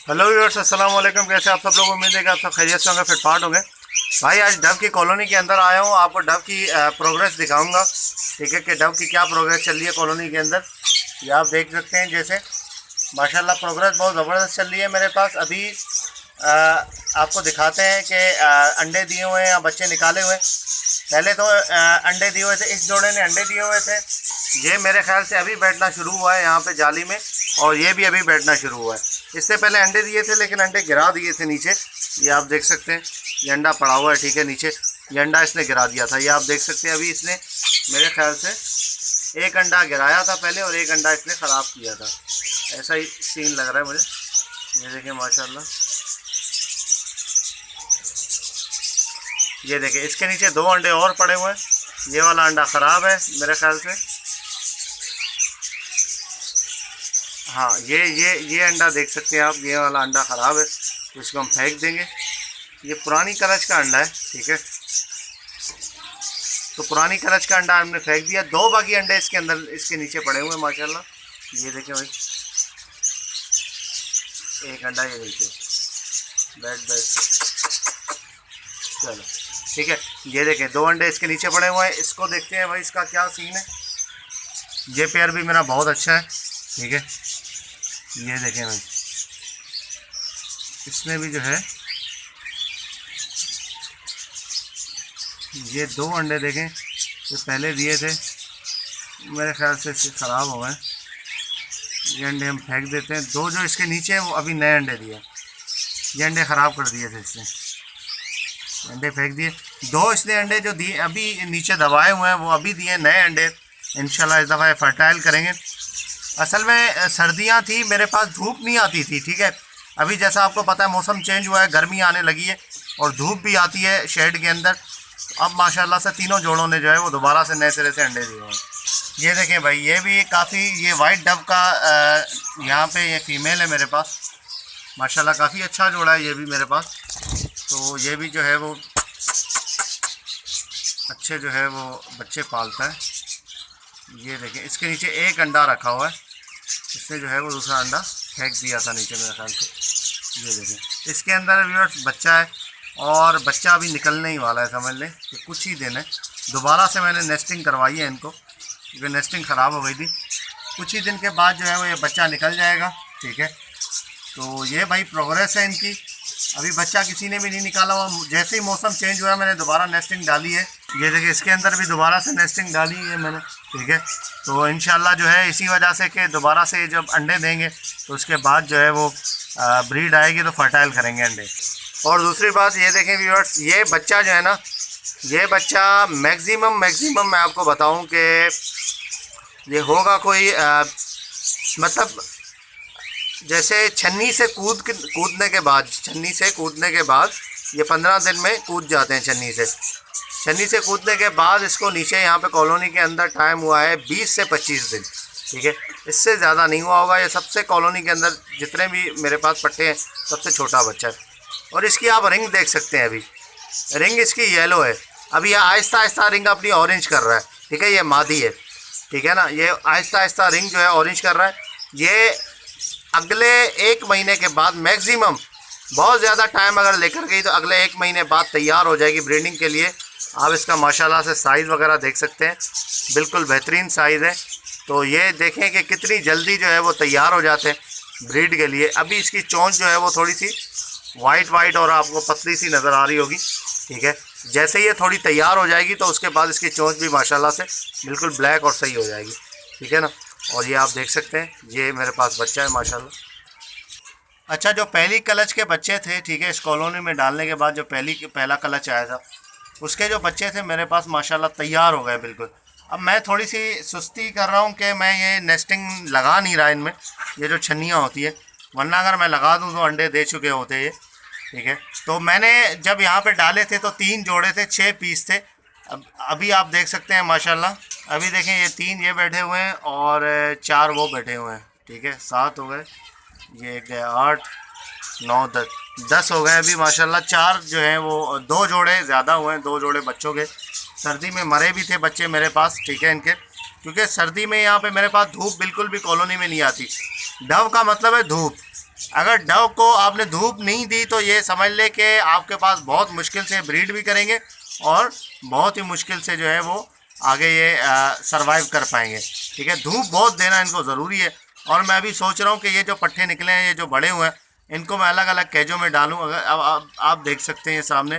Hello viewers, अस्सलाम वालेकुम। कैसे आप सब लोग? उम्मीद है कि आप सब खैरियत से होंगे, फिटफाट होंगे। भाई आज डव की कॉलोनी के अंदर आया हूँ, आपको डव की प्रोग्रेस दिखाऊंगा। ठीक है कि डव की क्या प्रोग्रेस चल रही है कॉलोनी के अंदर, ये आप देख सकते हैं। जैसे माशाल्लाह प्रोग्रेस बहुत ज़बरदस्त चल रही है मेरे पास। अभी आपको दिखाते हैं कि अंडे दिए हुए हैं या बच्चे निकाले हुए हैं। पहले तो अंडे दिए हुए थे, इस जोड़े ने अंडे दिए हुए थे। ये मेरे ख्याल से अभी बैठना शुरू हुआ है यहाँ पे जाली में, और ये भी अभी बैठना शुरू हुआ है। इससे पहले अंडे दिए थे लेकिन अंडे गिरा दिए थे नीचे, ये आप देख सकते हैं। ये अंडा पड़ा हुआ है, ठीक है, नीचे ये अंडा इसने गिरा दिया था, ये आप देख सकते हैं। अभी इसने मेरे ख्याल से एक अंडा गिराया था पहले और एक अंडा इसने ख़राब किया था, ऐसा ही सीन लग रहा है मुझे। ये देखें माशाल्लाह, ये देखें इसके नीचे 2 अंडे और पड़े हुए हैं। ये वाला अंडा ख़राब है मेरे ख्याल से। हाँ, ये अंडा देख सकते हैं आप, ये वाला अंडा ख़राब है, तो इसको हम फेंक देंगे। ये पुरानी कलच का अंडा है, ठीक है, तो पुरानी कलच का अंडा हमने फेंक दिया। 2 बाकी अंडे इसके अंदर, इसके नीचे पड़े हुए हैं माशाल्लाह। ये देखें भाई, एक अंडा ये नीचे बैठ चलो, ठीक है। ये देखें 2 अंडे इसके नीचे पड़े हुए हैं। इसको देखते हैं भाई इसका क्या सीन है। ये पेयर भी मेरा बहुत अच्छा है, ठीक है। ये देखें भाई, इसमें भी जो है ये 2 अंडे देखें, जो पहले दिए थे मेरे ख्याल से इससे ख़राब हो गए। ये अंडे हम फेंक देते हैं। 2 जो इसके नीचे हैं वो अभी नए अंडे दिए, ये अंडे ख़राब कर दिए थे इसने, अंडे फेंक दिए। 2 इसने अंडे जो दिए अभी नीचे दबाए हुए हैं वो अभी दिए नए अंडे। इंशाल्लाह इस दफ़ा फर्टाइल करेंगे। असल में सर्दियां थी, मेरे पास धूप नहीं आती थी, ठीक है। अभी जैसा आपको पता है मौसम चेंज हुआ है, गर्मी आने लगी है और धूप भी आती है शेड के अंदर। अब माशाल्लाह से तीनों जोड़ों ने जो है वो दोबारा से नए सिरे से अंडे दिए हैं। ये देखें भाई, ये भी काफ़ी, ये वाइट डव का यहाँ पे ये फीमेल है मेरे पास, माशाल्लाह काफ़ी अच्छा जोड़ा है ये भी मेरे पास। तो ये भी जो है वो अच्छे जो है वो बच्चे पालता है। ये देखें इसके नीचे एक अंडा रखा हुआ है, इसने जो है वो दूसरा अंडा फेंक दिया था नीचे मेरे ख्याल से। ये देखें इसके अंदर व्यूअर्स बच्चा है, और बच्चा अभी निकलने ही वाला है, समझ लें कि कुछ ही दिन है। दोबारा से मैंने नेस्टिंग करवाई है इनको, क्योंकि नेस्टिंग ख़राब हो गई थी। कुछ ही दिन के बाद जो है वो ये बच्चा निकल जाएगा, ठीक है। तो ये भाई प्रोग्रेस है इनकी। अभी बच्चा किसी ने भी नहीं निकाला हुआ, जैसे ही मौसम चेंज हुआ मैंने दोबारा नेस्टिंग डाली है। ये देखिए इसके अंदर भी दोबारा से नेस्टिंग डाली है मैंने, ठीक है। तो इंशाल्लाह जो है इसी वजह से कि दोबारा से जब अंडे देंगे तो उसके बाद जो है वो ब्रीड आएगी तो फर्टाइल करेंगे अंडे। और दूसरी बात ये देखें व्यूअर्स, ये बच्चा जो है ना, ये बच्चा मैक्सिमम मैं आपको बताऊं कि ये होगा कोई मतलब जैसे छन्नी से कूदने के बाद ये 15 दिन में कूद जाते हैं। छन्नी से कूदने के बाद इसको नीचे यहाँ पे कॉलोनी के अंदर टाइम हुआ है 20 से 25 दिन, ठीक है, इससे ज़्यादा नहीं हुआ होगा। ये सबसे कॉलोनी के अंदर जितने भी मेरे पास पट्टे हैं सबसे छोटा बच्चा है। और इसकी आप रिंग देख सकते हैं, अभी रिंग इसकी येलो है, अभी ये आहिस्ता आहिस्ता रिंग अपनी ऑरेंज कर रहा है, ठीक है। ये मादी है, ठीक है ना, ये आहिस्ता आहिस्ता रिंग जो है ऑरेंज कर रहा है। ये अगले 1 महीने के बाद मैक्सिमम, बहुत ज़्यादा टाइम अगर लेकर गई तो अगले 1 महीने बाद तैयार हो जाएगी ब्रीडिंग के लिए। आप इसका माशाल्लाह से साइज़ वगैरह देख सकते हैं, बिल्कुल बेहतरीन साइज़ है। तो ये देखें कि कितनी जल्दी जो है वो तैयार हो जाते हैं ब्रीड के लिए। अभी इसकी चोंच जो है वो थोड़ी सी वाइट और आपको पतली सी नज़र आ रही होगी, ठीक है। जैसे ये थोड़ी तैयार हो जाएगी तो उसके बाद इसकी चोंच भी माशाल्लाह से बिल्कुल ब्लैक और सही हो जाएगी, ठीक है ना। और ये आप देख सकते हैं, ये मेरे पास बच्चा है माशाल्लाह। अच्छा, जो पहली कलच के बच्चे थे, ठीक है, इस कॉलोनी में डालने के बाद जो पहला कलच आया था उसके जो बच्चे थे मेरे पास माशाल्लाह तैयार हो गए बिल्कुल। अब मैं थोड़ी सी सुस्ती कर रहा हूँ कि मैं ये नेस्टिंग लगा नहीं रहा इनमें, ये जो छन्नियाँ होती है, वरना अगर मैं लगा दूँ तो अंडे दे चुके होते ये, ठीक है। तो मैंने जब यहाँ पे डाले थे तो 3 जोड़े थे, 6 पीस थे। अब अभी आप देख सकते हैं माशाल्लाह, अभी देखें ये 3 ये बैठे हुए हैं और 4 वो बैठे हुए हैं, ठीक है, 7 हो गए, ये 1 गया 8 9 10 हो गए अभी माशाल्लाह। 4 जो हैं वो 2 जोड़े ज़्यादा हुए हैं, 2 जोड़े बच्चों के। सर्दी में मरे भी थे बच्चे मेरे पास, ठीक है, इनके, क्योंकि सर्दी में यहाँ पे मेरे पास धूप बिल्कुल भी कॉलोनी में नहीं आती। डव का मतलब है धूप, अगर डव को आपने धूप नहीं दी तो ये समझ ले कि आपके पास बहुत मुश्किल से ब्रीड भी करेंगे और बहुत ही मुश्किल से जो है वो आगे ये सरवाइव कर पाएंगे। ठीक है, धूप बहुत देना इनको ज़रूरी है। और मैं अभी सोच रहा हूँ कि ये जो पट्ठे निकले हैं, ये जो बड़े हुए हैं, इनको मैं अलग अलग केजों में डालूँ। अगर अब आप देख सकते हैं ये सामने।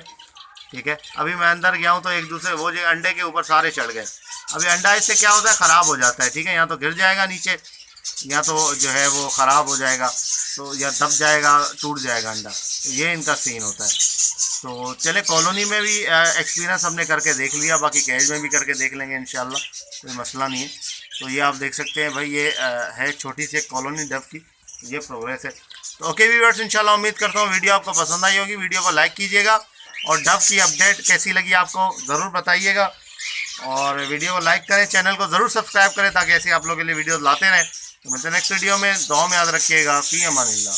ठीक है, अभी मैं अंदर गया हूँ तो एक दूसरे वो जो अंडे के ऊपर सारे चढ़ गए। अभी अंडा इससे क्या होता है, ख़राब हो जाता है। ठीक है, या तो गिर जाएगा नीचे, या तो जो है वो ख़राब हो जाएगा, तो या दब जाएगा, टूट जाएगा अंडा। तो ये इनका सीन होता है। तो चले, कॉलोनी में भी एक्सपीरियंस हमने करके देख लिया, बाकी कैज में भी करके देख लेंगे इंशाल्लाह, कोई मसला नहीं है। तो ये आप देख सकते हैं भाई, ये है छोटी सी कॉलोनी डव की, ये प्रोग्रेस है। तो ओके व्यूअर्स, इंशाल्लाह उम्मीद करता हूँ वीडियो आपको पसंद आई होगी। वीडियो को लाइक कीजिएगा और डव की अपडेट कैसी लगी आपको ज़रूर बताइएगा, और वीडियो को लाइक करें, चैनल को ज़रूर सब्सक्राइब करें ताकि ऐसे आप लोगों के लिए वीडियो लाते रहें। तो मिलते हैं नेक्स्ट वीडियो में। दुआ में याद रखिएगा। फ़ी अमानिल्लाह।